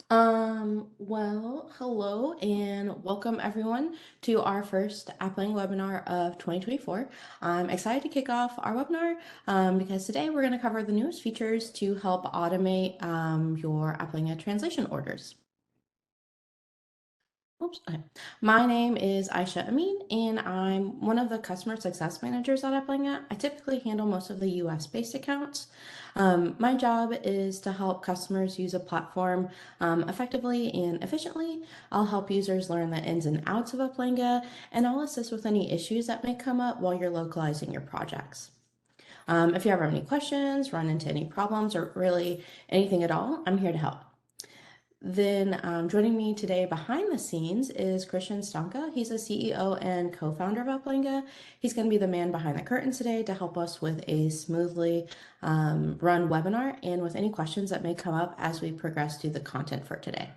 Well, hello and welcome everyone to our first Appling webinar of 2024. I'm excited to kick off our webinar because today we're going to cover the newest features to help automate your Appling translation orders. Oops. Okay. My name is Aisha Amin, and I'm one of the customer success managers at Applanga. I typically handle most of the US-based accounts. My job is to help customers use a platform effectively and efficiently. I'll help users learn the ins and outs of Applanga, and I'll assist with any issues that may come up while you're localizing your projects. If you ever have any questions, run into any problems, or really anything at all, I'm here to help. Then joining me today behind the scenes is Christian Stanka. He's a CEO and co-founder of Applanga. He's going to be the man behind the curtains today to help us with a smoothly run webinar and with any questions that may come up as we progress through the content for today.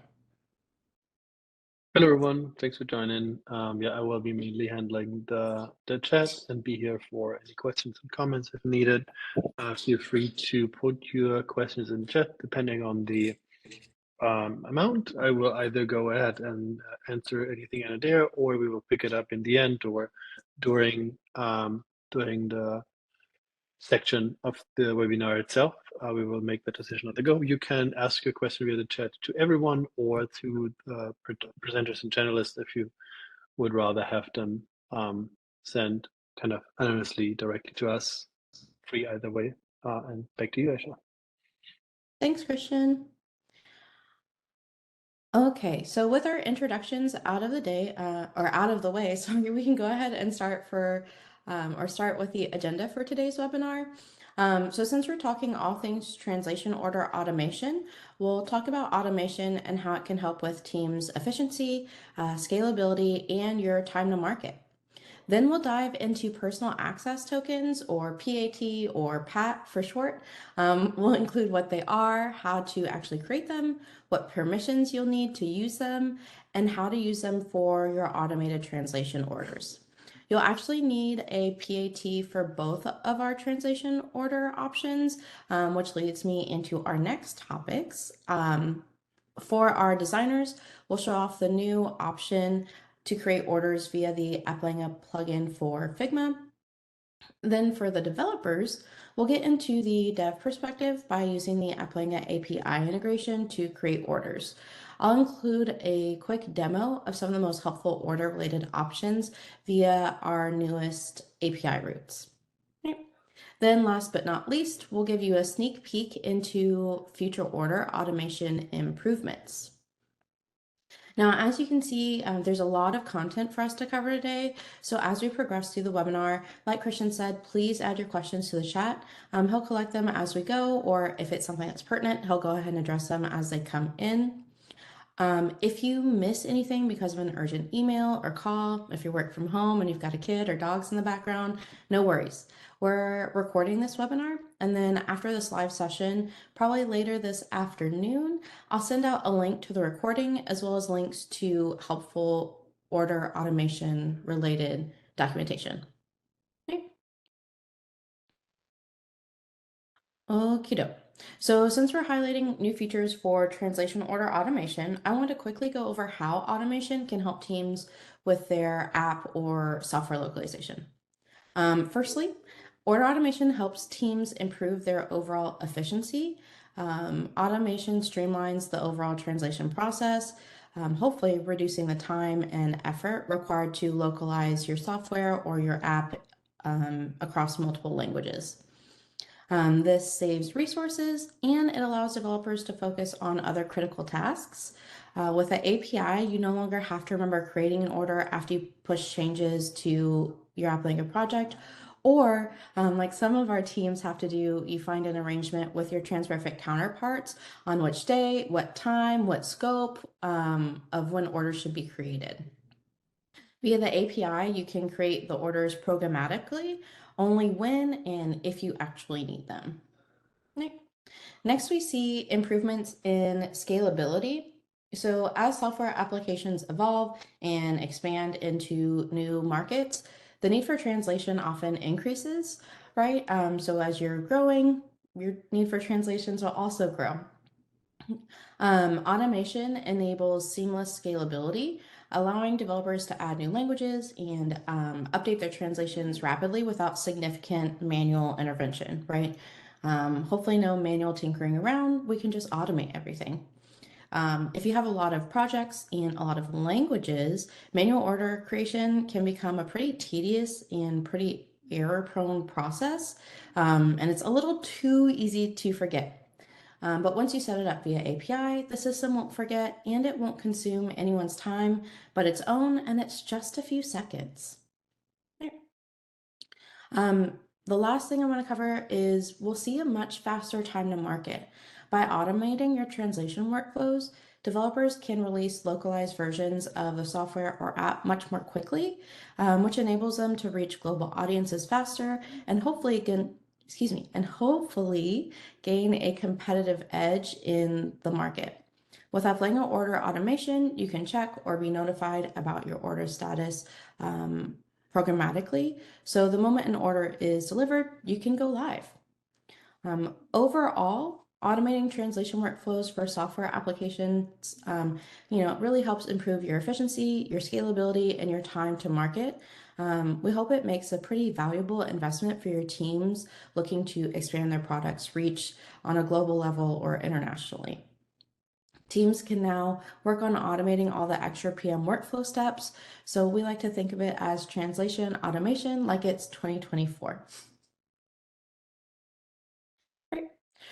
Hello everyone, thanks for joining. I will be mainly handling the chat and be here for any questions and comments if needed. Feel free to put your questions in chat depending on the amount. I will either go ahead and answer anything in there, or we will pick it up in the end or during the section of the webinar itself. We will make the decision on the go. You can ask your question via the chat to everyone or to presenters and journalists if you would rather have them send kind of anonymously directly to us. Free either way. And back to you, Aisha. Thanks, Christian. Okay, so with our introductions out of the day, or out of the way, sorry, we can go ahead and start with the agenda for today's webinar. So since we're talking all things translation order automation, we'll talk about automation and how it can help with teams' efficiency, scalability, and your time to market. Then we'll dive into personal access tokens, or PAT or PAT for short. We'll include what they are, how to actually create them, what permissions you'll need to use them, and how to use them for your automated translation orders. You'll actually need a PAT for both of our translation order options, which leads me into our next topics. For our designers, we'll show off the new option to create orders via the Applanga plugin for Figma. Then for the developers, we'll get into the dev perspective by using the Applanga API integration to create orders. I'll include a quick demo of some of the most helpful order-related options via our newest API routes. Then last but not least, we'll give you a sneak peek into future order automation improvements. Now, as you can see, there's a lot of content for us to cover today. So as we progress through the webinar, like Christian said, please add your questions to the chat. He'll collect them as we go, or if it's something that's pertinent, he'll go ahead and address them as they come in. If you miss anything because of an urgent email or call, if you work from home and you've got a kid or dogs in the background, no worries. We're recording this webinar, and then after this live session, probably later this afternoon, I'll send out a link to the recording as well as links to helpful order automation related documentation. Okay. Okie doke. So since we're highlighting new features for translation order automation, I want to quickly go over how automation can help teams with their app or software localization. Firstly, order automation helps teams improve their overall efficiency. Automation streamlines the overall translation process, hopefully reducing the time and effort required to localize your software or your app across multiple languages. This saves resources and it allows developers to focus on other critical tasks. With the API, you no longer have to remember creating an order after you push changes to your Applanga project, or like some of our teams have to do, you find an arrangement with your Transperfect counterparts on which day, what time, what scope of when orders should be created. Via the API, you can create the orders programmatically, only when and if you actually need them. Next, we see improvements in scalability. So as software applications evolve and expand into new markets, the need for translation often increases, right? So as you're growing, your need for translations will also grow. Automation enables seamless scalability, allowing developers to add new languages and update their translations rapidly without significant manual intervention, right? Hopefully, no manual tinkering around. We can just automate everything. If you have a lot of projects and a lot of languages, manual order creation can become a pretty tedious and pretty error-prone process, and it's a little too easy to forget. But once you set it up via API, the system won't forget and it won't consume anyone's time but its own, and it's just a few seconds. Um, the last thing I want to cover is we'll see a much faster time to market. By automating your translation workflows, developers can release localized versions of the software or app much more quickly, which enables them to reach global audiences faster and hopefully gain a competitive edge in the market. With Applanga order automation, you can check or be notified about your order status programmatically. So the moment an order is delivered, you can go live. Overall, automating translation workflows for software applications, really helps improve your efficiency, your scalability, and your time to market. We hope it makes a pretty valuable investment for your teams looking to expand their products' reach on a global level or internationally. Teams can now work on automating all the extra PM workflow steps. So we like to think of it as translation automation like it's 2024. Great.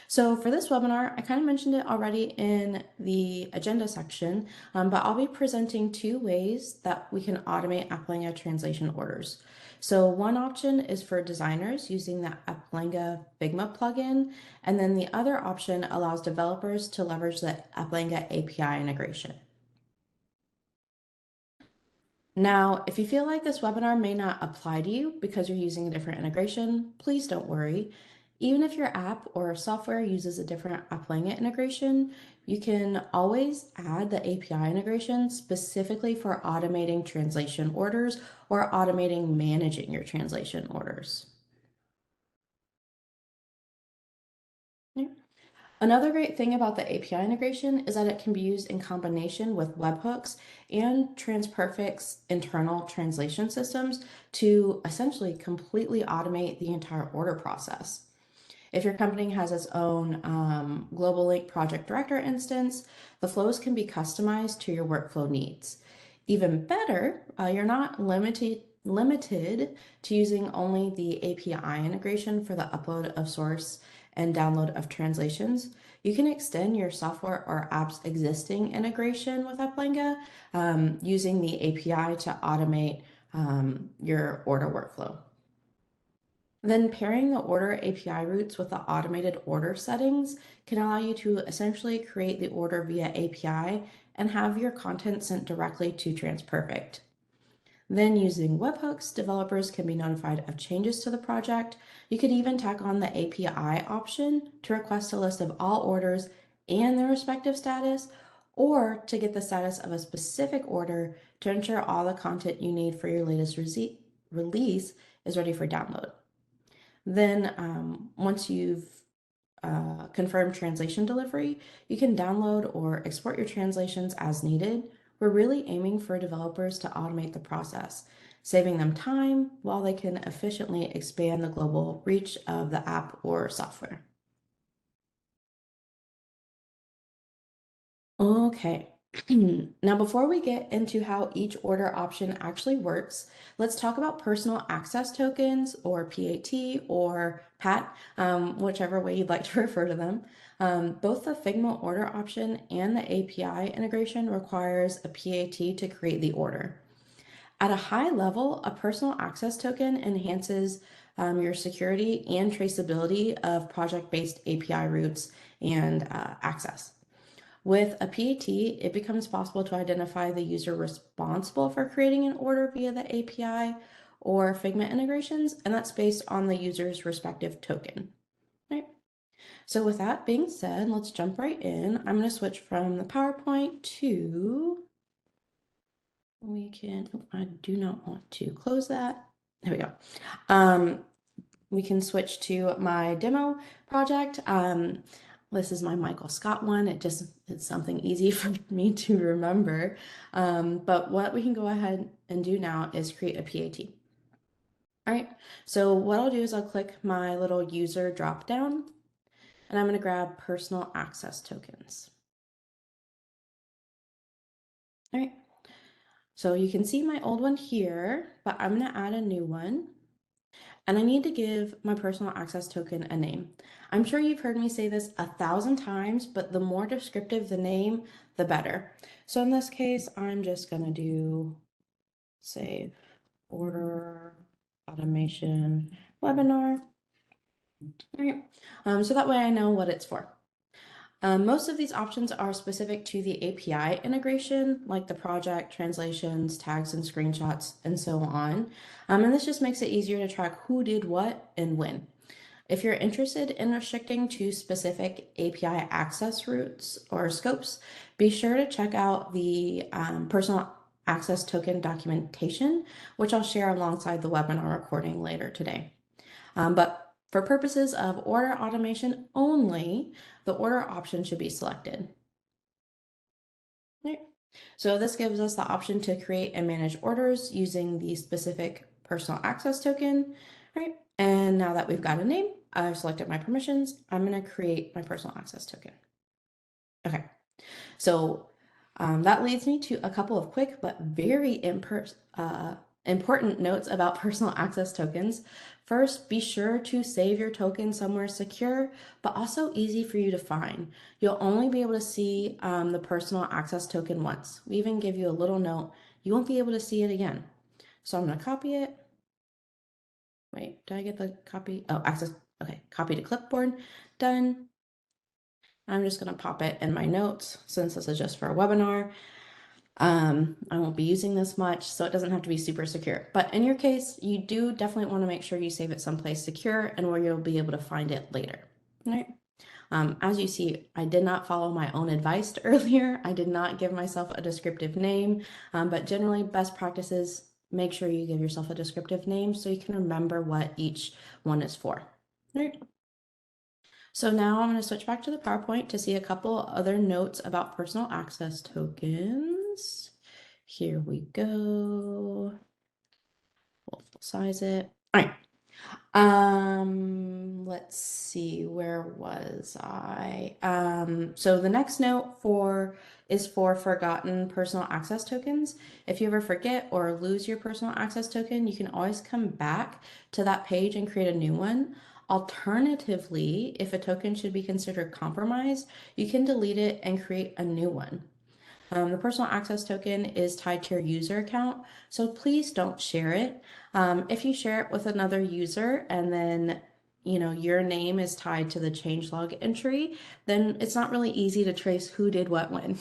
So for this webinar, I kind of mentioned it already in the agenda section, but I'll be presenting two ways that we can automate Applanga translation orders. So one option is for designers using the Applanga Figma plugin, and then the other option allows developers to leverage the Applanga API integration. Now, if you feel like this webinar may not apply to you because you're using a different integration, please don't worry. Even if your app or software uses a different Applanga integration, you can always add the API integration specifically for automating translation orders or automating managing your translation orders. Yeah. Another great thing about the API integration is that it can be used in combination with webhooks and TransPerfect's internal translation systems to essentially completely automate the entire order process. If your company has its own Global Link Project Director instance, the flows can be customized to your workflow needs. Even better, you're not limited to using only the API integration for the upload of source and download of translations. You can extend your software or app's existing integration with Applanga using the API to automate your order workflow. Then pairing the order API routes with the automated order settings can allow you to essentially create the order via API and have your content sent directly to TransPerfect. Then using webhooks, developers can be notified of changes to the project. You could even tack on the API option to request a list of all orders and their respective status, or to get the status of a specific order to ensure all the content you need for your latest release is ready for download. Then once you've confirmed translation delivery, you can download or export your translations as needed. We're really aiming for developers to automate the process, saving them time while they can efficiently expand the global reach of the app or software. Okay. Now, before we get into how each order option actually works, let's talk about personal access tokens, or PAT or PAT, whichever way you'd like to refer to them. Both the Figma order option and the API integration requires a PAT to create the order. At a high level, a personal access token enhances your security and traceability of project-based API routes and access. With a PAT, it becomes possible to identify the user responsible for creating an order via the API or Figma integrations, and that's based on the user's respective token. Right. So with that being said, let's jump right in. I'm going to switch from the PowerPoint to, I do not want to close that. There we go. We can switch to my demo project. This is my Michael Scott one. It's something easy for me to remember. But what we can go ahead and do now is create a PAT. All right, so what I'll do is I'll click my little user drop down and I'm going to grab personal access tokens. All right, so you can see my old one here, but I'm going to add a new one. And I need to give my personal access token a name. I'm sure you've heard me say this 1,000 times, but the more descriptive the name, the better. So in this case, I'm just going to do, say, order automation webinar. All right. So that way I know what it's for. Most of these options are specific to the API integration, like the project, translations, tags, and screenshots, and so on. And this just makes it easier to track who did what and when. If you're interested in restricting to specific API access routes or scopes, be sure to check out the personal access token documentation, which I'll share alongside the webinar recording later today. But for purposes of order automation only, the order option should be selected. Right. So this gives us the option to create and manage orders using the specific personal access token, right? And now that we've got a name, I've selected my permissions, I'm going to create my personal access token. Okay, so that leads me to a couple of quick but very important notes about personal access tokens. First, be sure to save your token somewhere secure, but also easy for you to find. You'll only be able to see the personal access token once. We even give you a little note. You won't be able to see it again. So I'm going to copy it. Wait, did I get the copy? Oh, access. Okay, copy to clipboard. Done. I'm just going to pop it in my notes since this is just for a webinar. I won't be using this much, so it doesn't have to be super secure. But in your case, you do definitely want to make sure you save it someplace secure and where you'll be able to find it later. All right. As you see, I did not follow my own advice earlier. I did not give myself a descriptive name, but generally best practices, make sure you give yourself a descriptive name so you can remember what each one is for. All right. So now I'm going to switch back to the PowerPoint to see a couple other notes about personal access tokens. Here we go. We'll full size it. All right. Let's see, where was I? So the next note is for forgotten personal access tokens. If you ever forget or lose your personal access token, you can always come back to that page and create a new one. Alternatively, if a token should be considered compromised, you can delete it and create a new one. The personal access token is tied to your user account, so please don't share it. If you share it with another user and then your name is tied to the changelog entry, then it's not really easy to trace who did what when.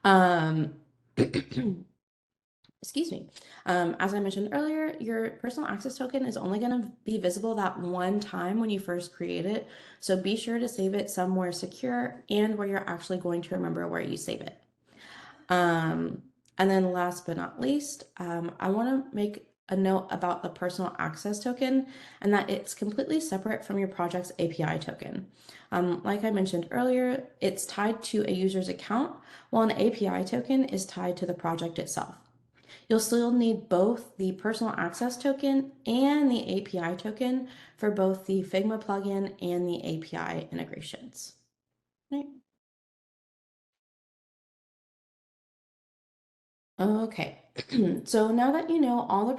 Um, excuse me. As I mentioned earlier, your personal access token is only going to be visible that one time when you first create it. So be sure to save it somewhere secure and where you're actually going to remember where you save it. And then last but not least, I want to make a note about the personal access token and that it's completely separate from your project's API token. Like I mentioned earlier, it's tied to a user's account, while an API token is tied to the project itself. You'll still need both the personal access token and the API token for both the Figma plugin and the API integrations. Right. Okay, so now that you know all the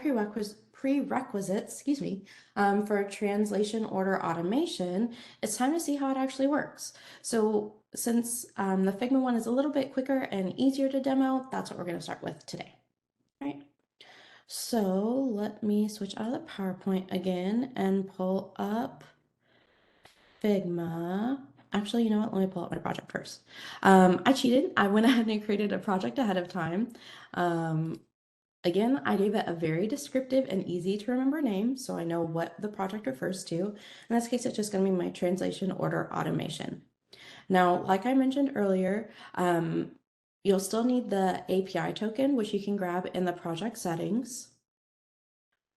prerequisites, excuse me, for translation order automation, it's time to see how it actually works. So since the Figma one is a little bit quicker and easier to demo, that's what we're going to start with today. All right. So let me switch out of the PowerPoint again and pull up Figma. Actually, you know what? Let me pull up my project first. I cheated. I went ahead and created a project ahead of time. Again, I gave it a very descriptive and easy to remember name, so I know what the project refers to. In this case, it's just going to be my translation order automation. Now, like I mentioned earlier, you'll still need the API token, which you can grab in the project settings.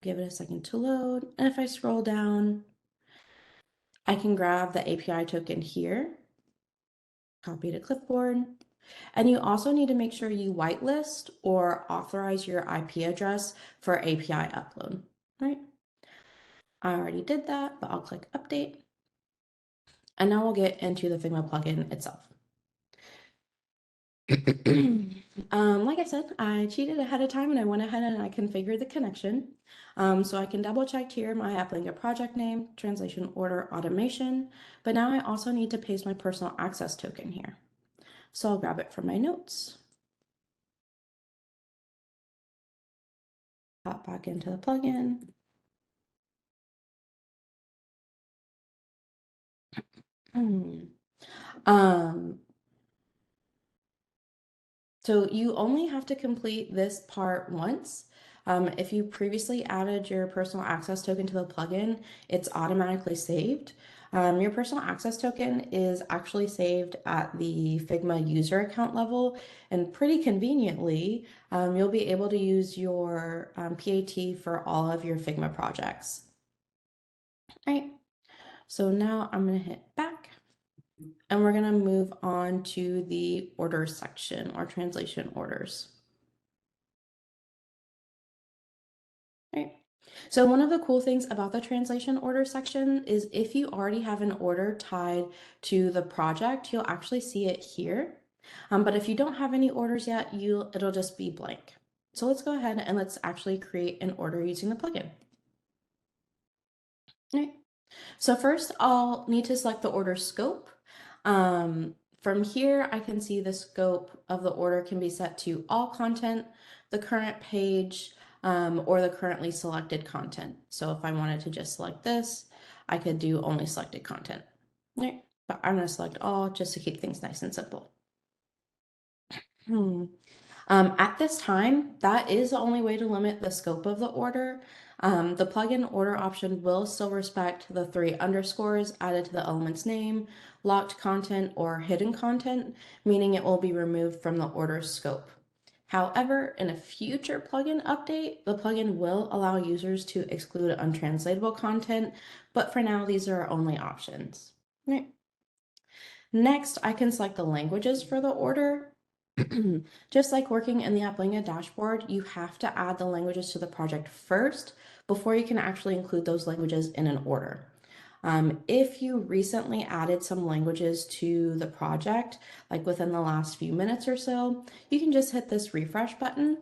Give it a second to load. And if I scroll down, I can grab the API token here. copy to clipboard. And you also need to make sure you whitelist or authorize your IP address for API upload, right? I already did that, but I'll click update. And now we'll get into the Figma plugin itself. Like I said, I cheated ahead of time and I went ahead and I configured the connection. So I can double check here my Applanga project name, translation order automation, but now I also need to paste my personal access token here. So I'll grab it from my notes, hop back into the plugin. Um, So you only have to complete this part once. If you previously added your personal access token to the plugin, it's automatically saved. Your personal access token is actually saved at the Figma user account level, and pretty conveniently, you'll be able to use your PAT for all of your Figma projects. All right, so now I'm going to hit back. And we're going to move on to the order section or translation orders. Right. So one of the cool things about the translation order section is if you already have an order tied to the project, you'll actually see it here. But if you don't have any orders yet, it'll just be blank. So let's go ahead and let's actually create an order using the plugin. All right. So first I'll need to select the order scope. From here, I can see the scope of the order can be set to all content, the current page, or the currently selected content. So if I wanted to just select this, I could do only selected content. Right. But I'm going to select all just to keep things nice and simple. At this time, that is the only way to limit the scope of the order. The plugin order option will still respect the 3 underscores added to the element's name, locked content, or hidden content, meaning it will be removed from the order scope. However, in a future plugin update, the plugin will allow users to exclude untranslatable content, but for now, these are our only options. Right. Next, I can select the languages for the order. Just like working in the Applanga dashboard, you have to add the languages to the project first before you can actually include those languages in an order. If you recently added some languages to the project, like within the last few minutes or so, you can just hit this refresh button.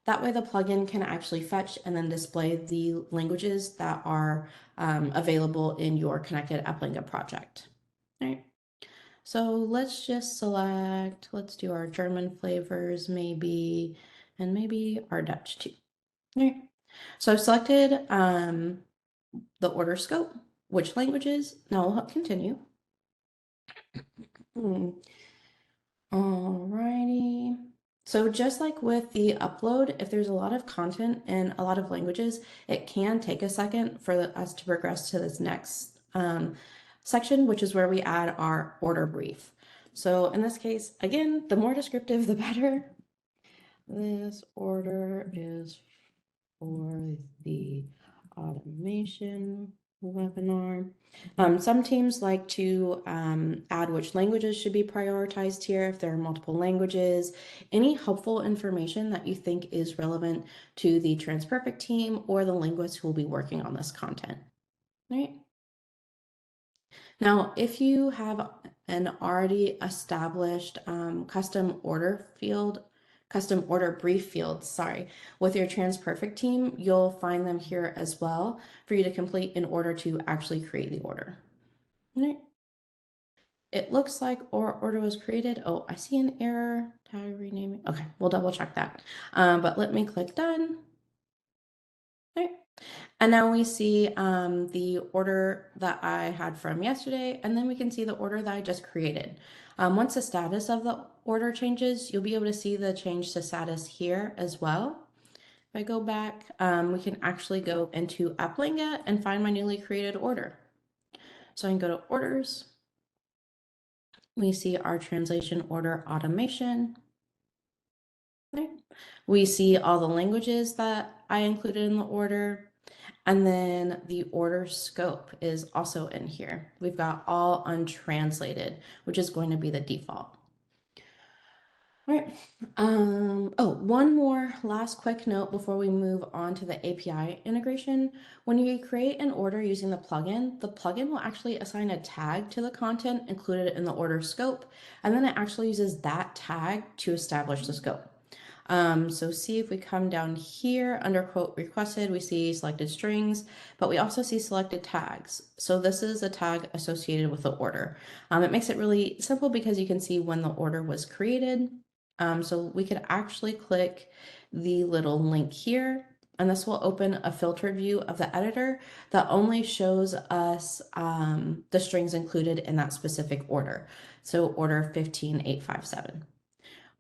That way the plugin can actually fetch and then display the languages that are available in your connected Applanga project. All right. So let's just select, let's do our German flavors maybe, and maybe our Dutch too. All right. So I've selected the order scope, which languages. Now we'll continue. Alrighty. So just like with the upload, if there's a lot of content in a lot of languages, it can take a second for us to progress to this next section, which is where we add our order brief. So in this case, again, the more descriptive, the better. This order is for the automation webinar. Some teams like to add which languages should be prioritized here if there are multiple languages. Any helpful information that you think is relevant to the TransPerfect team or the linguists who will be working on this content. All right. Now, if you have an already established custom order brief field, sorry, with your TransPerfect team, you'll find them here as well for you to complete in order to actually create the order. All right. It looks like our order was created. Oh, I see an error. Tag renaming. Okay, we'll double check that. But let me click done. All right. And now we see the order that I had from yesterday, and then we can see the order that I just created. Once the status of the order changes, you'll be able to see the change to status here as well. If I go back, we can actually go into Applanga and find my newly created order. So I can go to orders. We see our translation order automation. There. We see all the languages that I included in the order. And then the order scope is also in here. We've got all untranslated, which is going to be the default. All right. Oh, one more last quick note before we move on to the API integration. When you create an order using the plugin will actually assign a tag to the content included in the order scope, and then it actually uses that tag to establish the scope. So see if we come down here under quote requested, we see selected strings, but we also see selected tags. So this is a tag associated with the order. It makes it really simple because you can see when the order was created. So we could actually click the little link here, and this will open a filtered view of the editor that only shows us the strings included in that specific order. So order 15857.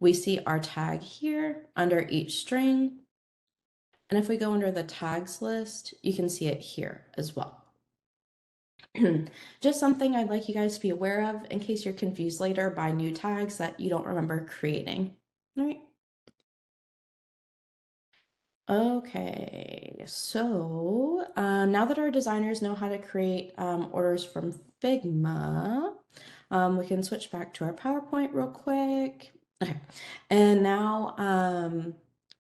We see our tag here under each string. And if we go under the tags list, you can see it here as well. Just something I'd like you guys to be aware of in case you're confused later by new tags that you don't remember creating. All right. Okay, so now that our designers know how to create orders from Figma, we can switch back to our PowerPoint real quick. Okay, and now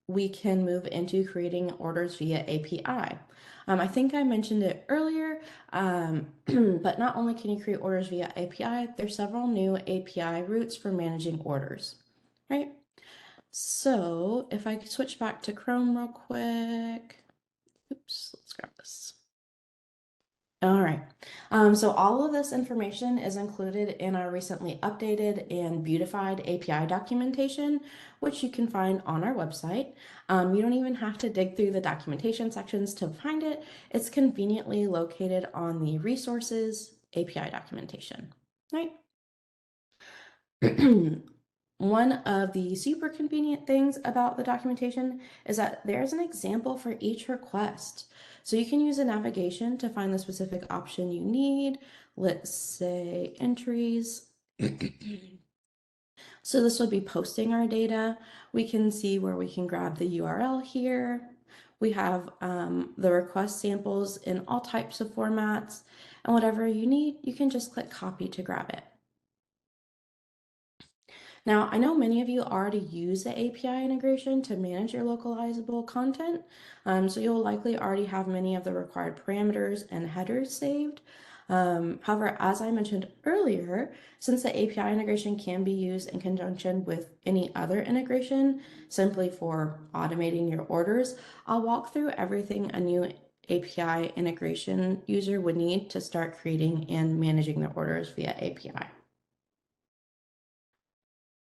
we can move into creating orders via API. I think I mentioned it earlier, but not only can you create orders via API, there's several new API routes for managing orders, right? So if I switch back to Chrome real quick, oops, let's grab this. All right. So all of this information is included in our recently updated and beautified API documentation, which you can find on our website. You don't even have to dig through the documentation sections to find it. It's conveniently located on the resources API documentation, right? One of the super convenient things about the documentation is that there's an example for each request. So you can use a navigation to find the specific option you need. Let's say entries. So this will be posting our data. We can see where we can grab the URL here. We have the request samples in all types of formats, and whatever you need, you can just click copy to grab it. Now, I know many of you already use the API integration to manage your localizable content, so you'll likely already have many of the required parameters and headers saved. However, as I mentioned earlier, since the API integration can be used in conjunction with any other integration, simply for automating your orders, I'll walk through everything a new API integration user would need to start creating and managing their orders via API.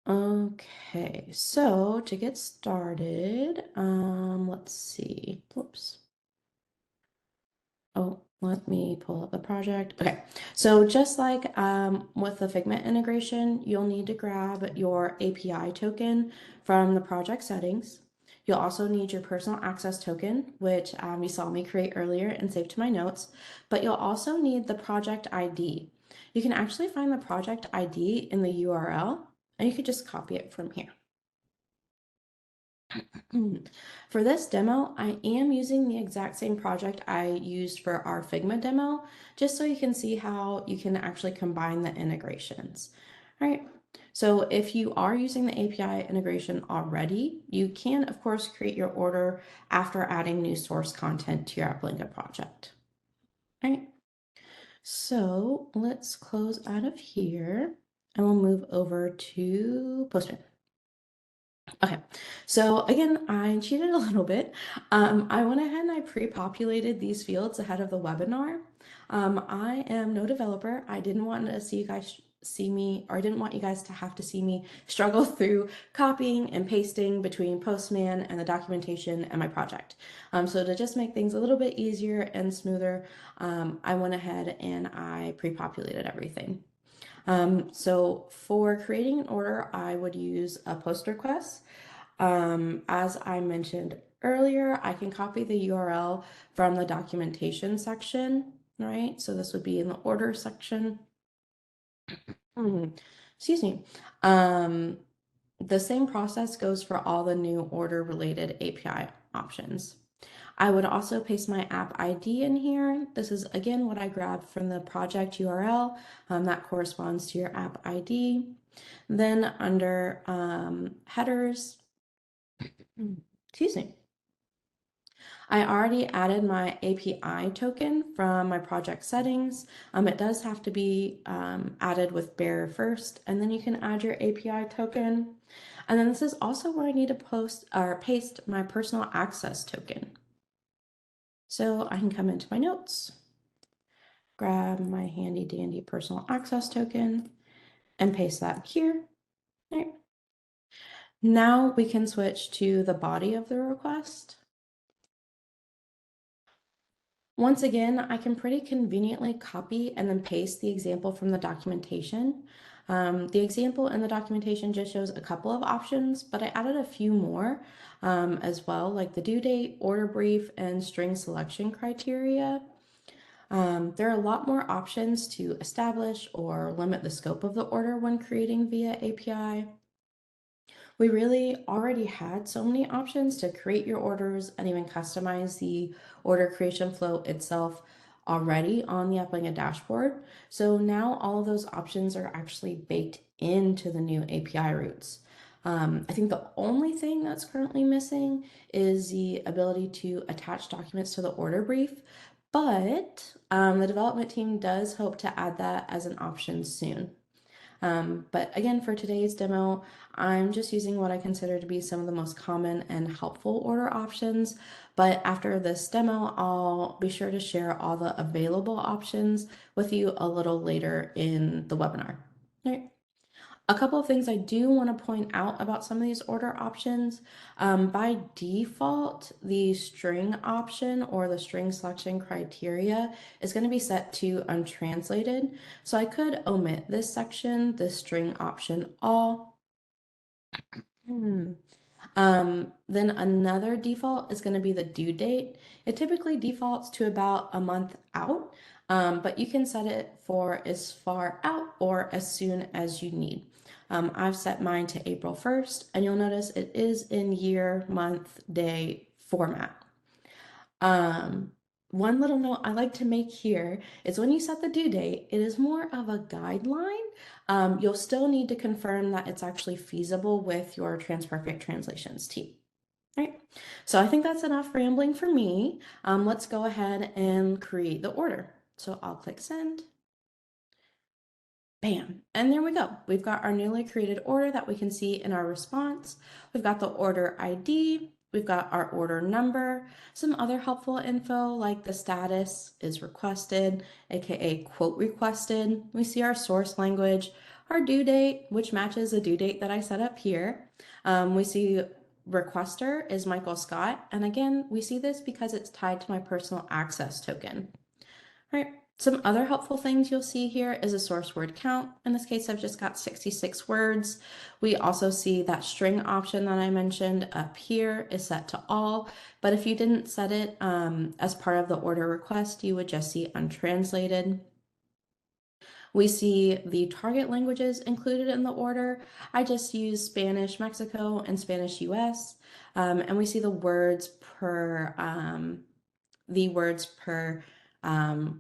Okay, so to get started, let's see. Whoops. Oh, let me pull up the project. Okay, so just like with the Figma integration, you'll need to grab your API token from the project settings. You'll also need your personal access token, which you saw me create earlier and save to my notes, but you'll also need the project ID. You can actually find the project ID in the URL, and you could just copy it from here. For this demo, I am using the exact same project I used for our Figma demo, just so you can see how you can actually combine the integrations. All right, so if you are using the API integration already, you can, of course, create your order after adding new source content to your Applanga project. All right, so let's close out of here and we'll move over to Postman. Okay, so again, I cheated a little bit. I went ahead and I pre-populated these fields ahead of the webinar. I am no developer. I didn't want to see you guys see me, or I didn't want you guys to have to see me struggle through copying and pasting between Postman and the documentation and my project. So to just make things a little bit easier and smoother, I went ahead and I pre-populated everything. So for creating an order, I would use a post request. As I mentioned earlier, I can copy the URL from the documentation section, right? So this would be in the order section. Excuse me. The same process goes for all the new order related API options. I would also paste my app ID in here. This is again what I grabbed from the project URL that corresponds to your app ID. Then under headers, excuse me, I already added my API token from my project settings. It does have to be added with bearer first, and then you can add your API token. And then this is also where I need to post or paste my personal access token. So I can come into my notes, grab my handy dandy personal access token, and paste that here. Right. Now we can switch to the body of the request. Once again, I can pretty conveniently copy and then paste the example from the documentation. The example in the documentation just shows a couple of options, but I added a few more as well, like the due date, order brief, and string selection criteria. There are a lot more options to establish or limit the scope of the order when creating via API. We really already had so many options to create your orders and even customize the order creation flow itself already on the Applanga dashboard. So now all of those options are actually baked into the new API routes. I think the only thing that's currently missing is the ability to attach documents to the order brief, but the development team does hope to add that as an option soon. But again, for today's demo, I'm just using what I consider to be some of the most common and helpful order options. But after this demo, I'll be sure to share all the available options with you a little later in the webinar. All right. A couple of things I do want to point out about some of these order options. By default, the string option or the string selection criteria is going to be set to untranslated. So I could omit this section, the string option all. Then another default is going to be the due date. It typically defaults to about a month out, but you can set it for as far out or as soon as you need. I've set mine to April 1st, and you'll notice it is in year, month, day format. One little note I like to make here is when you set the due date, it is more of a guideline. You'll still need to confirm that it's actually feasible with your Transperfect Translations team. Right, so I think that's enough rambling for me. Let's go ahead and create the order. So I'll click send. Bam, and there we go. We've got our newly created order that we can see in our response. We've got the order ID, we've got our order number, some other helpful info like the status is requested, aka quote requested. We see our source language, our due date, which matches the due date that I set up here. We see requester is Michael Scott, and again, we see this because it's tied to my personal access token. All right. Some other helpful things you'll see here is a source word count. In this case, I've just got 66 words. We also see that string option that I mentioned up here is set to all, but if you didn't set it as part of the order request, you would just see untranslated. We see the target languages included in the order. I just use Spanish Mexico and Spanish US, and we see the words per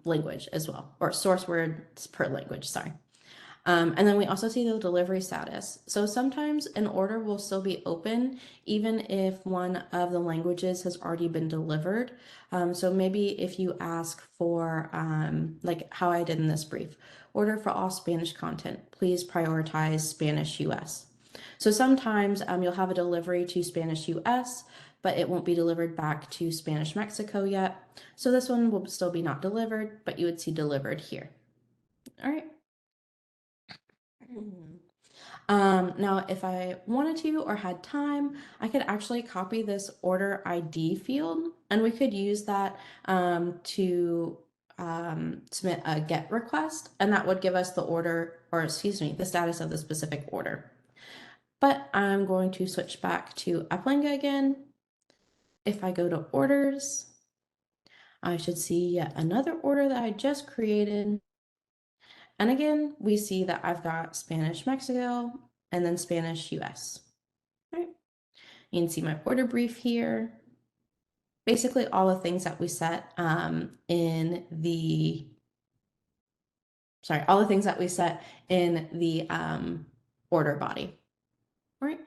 language as well, or source words per language, sorry. And then we also see the delivery status. So sometimes an order will still be open even if one of the languages has already been delivered. So maybe if you ask for, like how I did in this brief, order for all Spanish content, please prioritize Spanish US. So sometimes you'll have a delivery to Spanish US, but it won't be delivered back to Spanish Mexico yet. So this one will still be not delivered, but you would see delivered here. All right. Now, if I wanted to or had time, I could actually copy this order ID field, and we could use that to submit a GET request, and that would give us the order, or excuse me, the status of the specific order. But I'm going to switch back to Applanga again. If I go to orders, I should see yet another order that I just created. And again, we see that I've got Spanish Mexico and then Spanish US. All right. You can see my order brief here. basically all the things that we set all the things that we set in the order body. All right.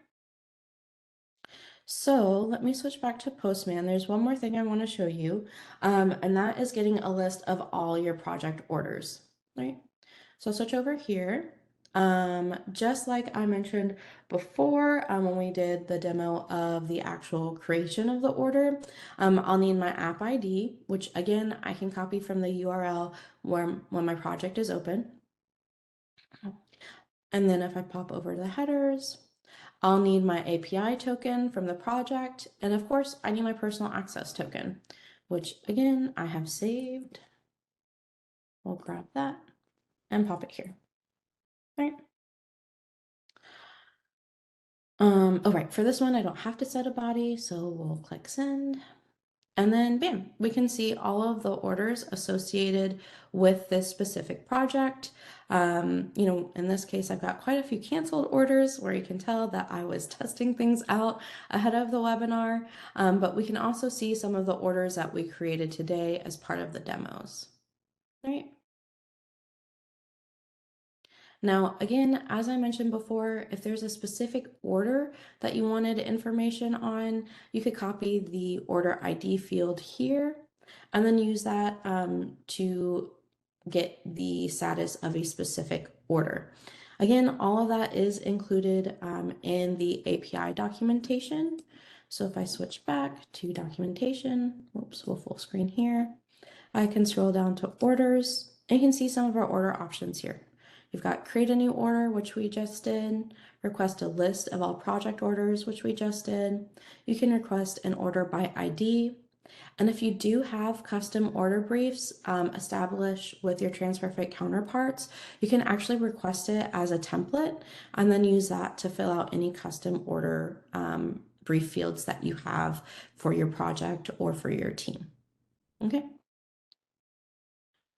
So let me switch back to Postman. There's one more thing I want to show you, and that is getting a list of all your project orders, right? So I'll switch over here. Just like I mentioned before, when we did the demo of the actual creation of the order, I'll need my app ID, which again, I can copy from the URL when my project is open. And then if I pop over to the headers, I'll need my API token from the project. And of course, I need my personal access token, which again, I have saved. We'll grab that and pop it here. All right. Oh, right, for this one, I don't have to set a body, so we'll click send. And then bam, we can see all of the orders associated with this specific project. In this case, I've got quite a few canceled orders where you can tell that I was testing things out ahead of the webinar, but we can also see some of the orders that we created today as part of the demos, right? Now, again, as I mentioned before, if there's a specific order that you wanted information on, you could copy the order ID field here and then use that to get the status of a specific order. Again, all of that is included in the API documentation. So if I switch back to documentation, whoops, we'll full screen here. I can scroll down to orders and you can see some of our order options here. You've got create a new order, which we just did, request a list of all project orders, which we just did. You can request an order by ID. And if you do have custom order briefs established with your TransferFit counterparts, you can actually request it as a template and then use that to fill out any custom order brief fields that you have for your project or for your team. Okay.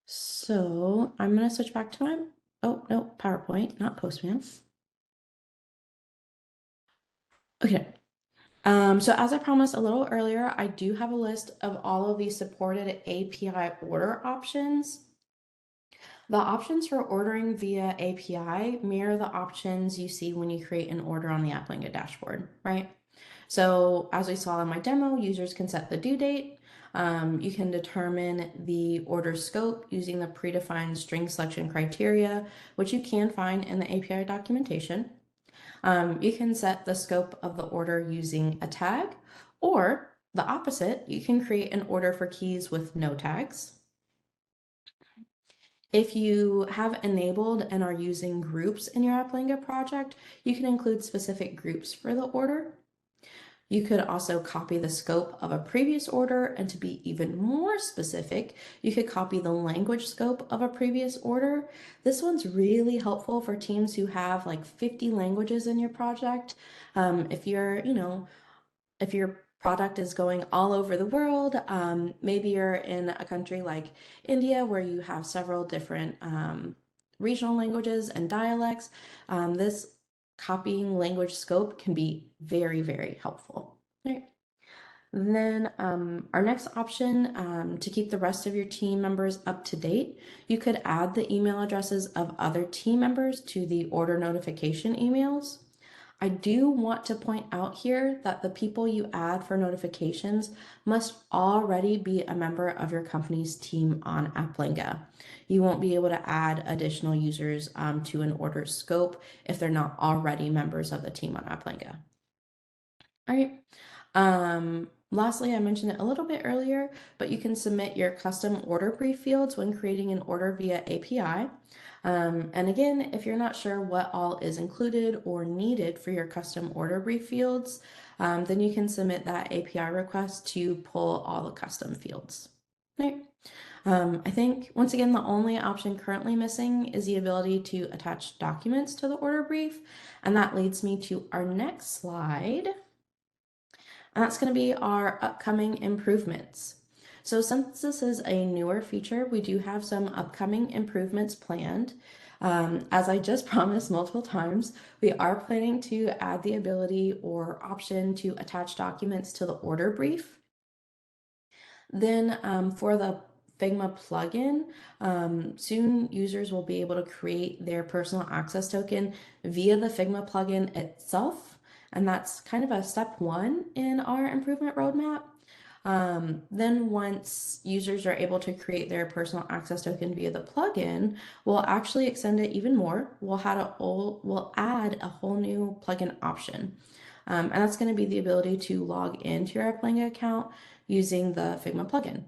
So I'm going to switch back to my, oh, no, PowerPoint, not Postman. Okay. So as I promised a little earlier, I do have a list of all of these supported API order options. The options for ordering via API mirror the options you see when you create an order on the Applanga dashboard, right? So as we saw in my demo, users can set the due date. You can determine the order scope using the predefined string selection criteria, which you can find in the API documentation. You can set the scope of the order using a tag, or the opposite, you can create an order for keys with no tags. If you have enabled and are using groups in your Applanga project, you can include specific groups for the order. You could also copy the scope of a previous order, and to be even more specific, you could copy the language scope of a previous order. This one's really helpful for teams who have like 50 languages in your project. If your product is going all over the world, maybe you're in a country like India where you have several different regional languages and dialects, this copying language scope can be very, very helpful. Right. Then our next option to keep the rest of your team members up to date, you could add the email addresses of other team members to the order notification emails. I do want to point out here that the people you add for notifications must already be a member of your company's team on Applanga. You won't be able to add additional users to an order scope if they're not already members of the team on Applanga. All right. Lastly, I mentioned it a little bit earlier, but you can submit your custom order brief fields when creating an order via API. And again, if you're not sure what all is included or needed for your custom order brief fields, then you can submit that API request to pull all the custom fields. Right. I think, once again, the only option currently missing is the ability to attach documents to the order brief. And that leads me to our next slide. And that's going to be our upcoming improvements. So since this is a newer feature, we do have some upcoming improvements planned. As I just promised multiple times, we are planning to add the ability or option to attach documents to the order brief. Then for the Figma plugin, soon users will be able to create their personal access token via the Figma plugin itself. And that's kind of a step one in our improvement roadmap. Then once users are able to create their personal access token via the plugin, we'll actually extend it even more. We'll add a whole new plugin option. And that's going to be the ability to log into your Applanga account using the Figma plugin.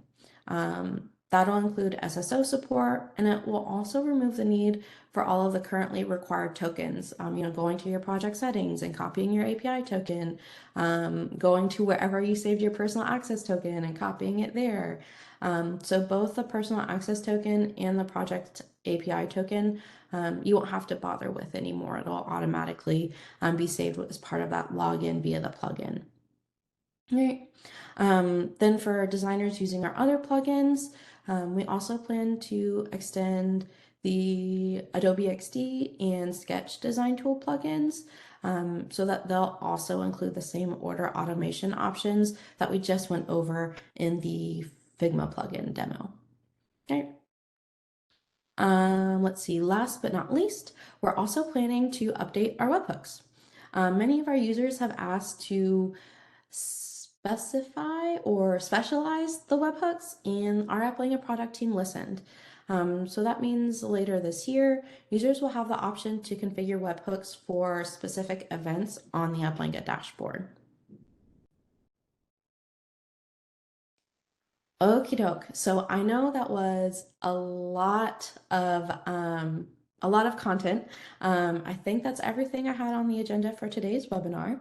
That'll include SSO support, and it will also remove the need for all of the currently required tokens. Going to your project settings and copying your API token, going to wherever you saved your personal access token and copying it there. So both the personal access token and the project API token, you won't have to bother with anymore. It'll automatically be saved as part of that login via the plugin. Right. Then for designers using our other plugins, we also plan to extend the Adobe XD and Sketch design tool plugins so that they'll also include the same order automation options that we just went over in the Figma plugin demo. Okay. Let's see, last but not least, we're also planning to update our webhooks. Many of our users have asked to specify or specialize the webhooks, and our Applanga product team listened. So that means later this year, users will have the option to configure webhooks for specific events on the Applanga dashboard. Okie doke. So I know that was a lot of content. I think that's everything I had on the agenda for today's webinar.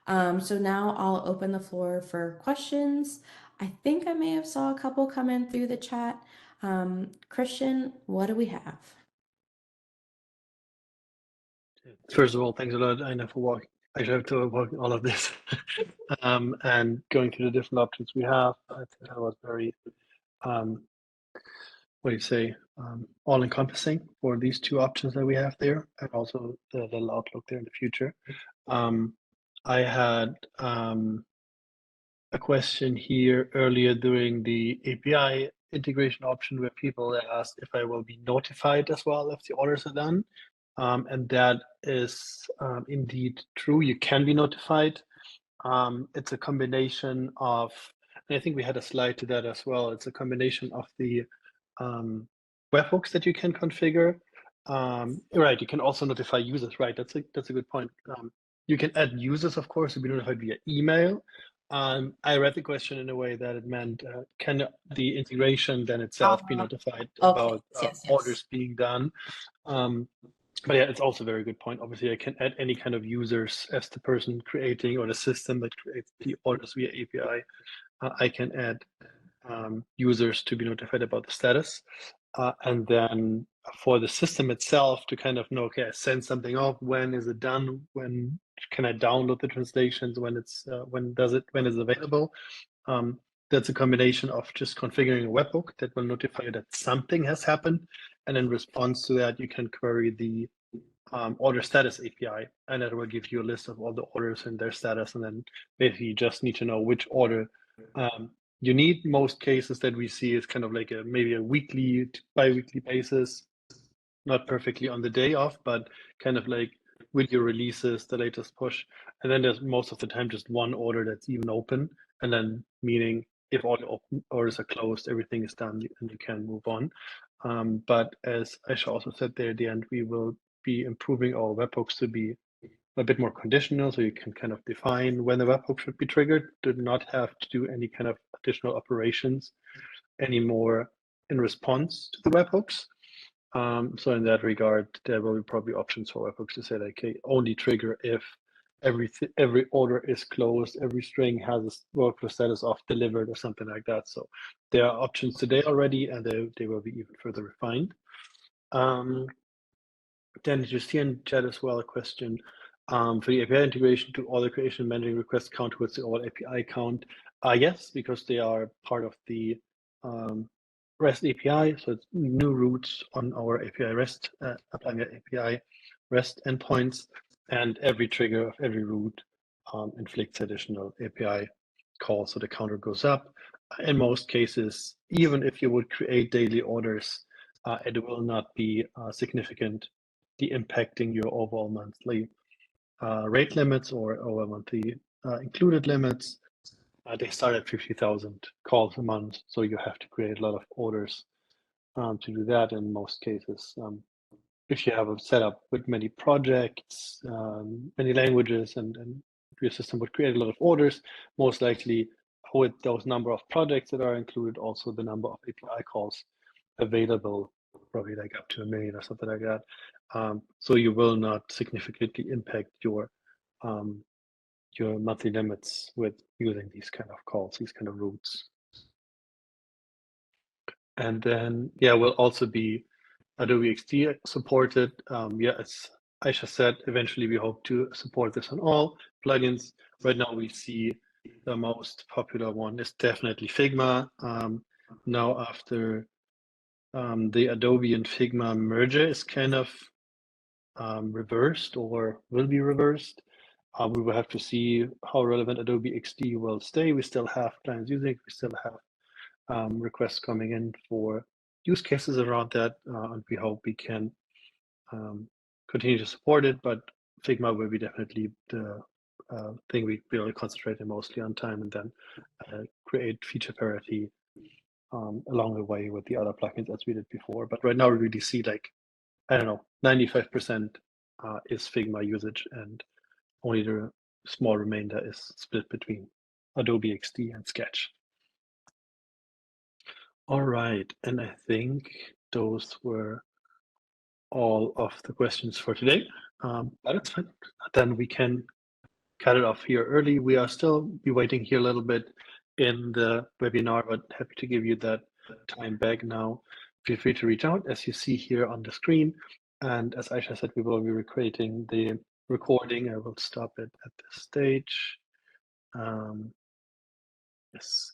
So now I'll open the floor for questions. I think I may have saw a couple come in through the chat. Christian, what do we have? First of all, thanks a lot, Aina, for walking. I have to work all of this and going through the different options we have. I think that was very, what do you say, all-encompassing for these two options that we have there, and also the little outlook there in the future. I had a question here earlier during the API integration option where people asked if I will be notified as well if the orders are done. And that is indeed true. You can be notified. It's a combination of, and I think we had a slide to that as well. It's a combination of the webhooks that you can configure. Right, you can also notify users. Right, that's a good point. You can add users, of course, to be notified via email. I read the question in a way that it meant can the integration then itself be notified about orders being done? But yeah, it's also a very good point. Obviously, I can add any kind of users as the person creating or the system that creates the orders via API. I can add users to be notified about the status. And then for the system itself to kind of know, okay, I send something off, when is it done? When can I download the translations? When it's when is it available? That's a combination of just configuring a webhook that will notify you that something has happened. And in response to that, you can query the order status API, and that will give you a list of all the orders and their status. And then basically you just need to know which order you need. Most cases that we see is kind of like maybe a weekly, bi-weekly basis, not perfectly on the day of, but kind of like with your releases, the latest push. And then there's most of the time just one order that's even open, and then meaning if all the orders are closed, everything is done and you can move on. But as Aisha also said there at the end, we will be improving our webhooks to be a bit more conditional, so you can kind of define when the webhook should be triggered, do not have to do any kind of additional operations anymore in response to the webhooks. So in that regard, there will be probably options for webhooks to say like, okay, only trigger if every order is closed, every string has a workflow status of delivered or something like that. So there are options today already, and they will be even further refined. Then you see in chat as well a question for the API integration to all the creation and managing requests count towards the all API count. Yes, because they are part of the REST API, so it's new routes on our API REST, Applanga API REST endpoints, and every trigger of every route inflicts additional API calls, so the counter goes up. in most cases, even if you would create daily orders, it will not be significantly impacting your overall monthly rate limits or monthly included limits. They start at 50,000 calls a month, so you have to create a lot of orders to do that in most cases. If you have a setup with many projects, many languages, and your system would create a lot of orders, most likely with those number of projects that are included, also the number of API calls available, probably like up to 1 million or something like that. So you will not significantly impact your monthly limits with using these kind of calls, these kind of routes. And then, yeah, will also be Adobe XD supported. Yeah, as Aisha said, eventually we hope to support this on all plugins. Right now we see the most popular one is definitely Figma. Now after the Adobe and Figma merger is kind of reversed or will be reversed, we will have to see how relevant Adobe XD will stay. We still have clients using it. We still have requests coming in for use cases around that, and we hope we can continue to support it, but Figma will be definitely the thing we really concentrate mostly on time, and then create feature parity along the way with the other plugins as we did before. But right now we really see like, I don't know, 95% is Figma usage, and only the small remainder is split between Adobe XD and Sketch. All right, and I think those were all of the questions for today. But it's fine. Then we can cut it off here early. We are still be waiting here a little bit in the webinar, but happy to give you that time back now. Feel free to reach out as you see here on the screen. And as Aisha said, we will be recreating the recording. I will stop it at this stage. Yes,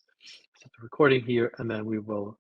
stop the recording here, and then we will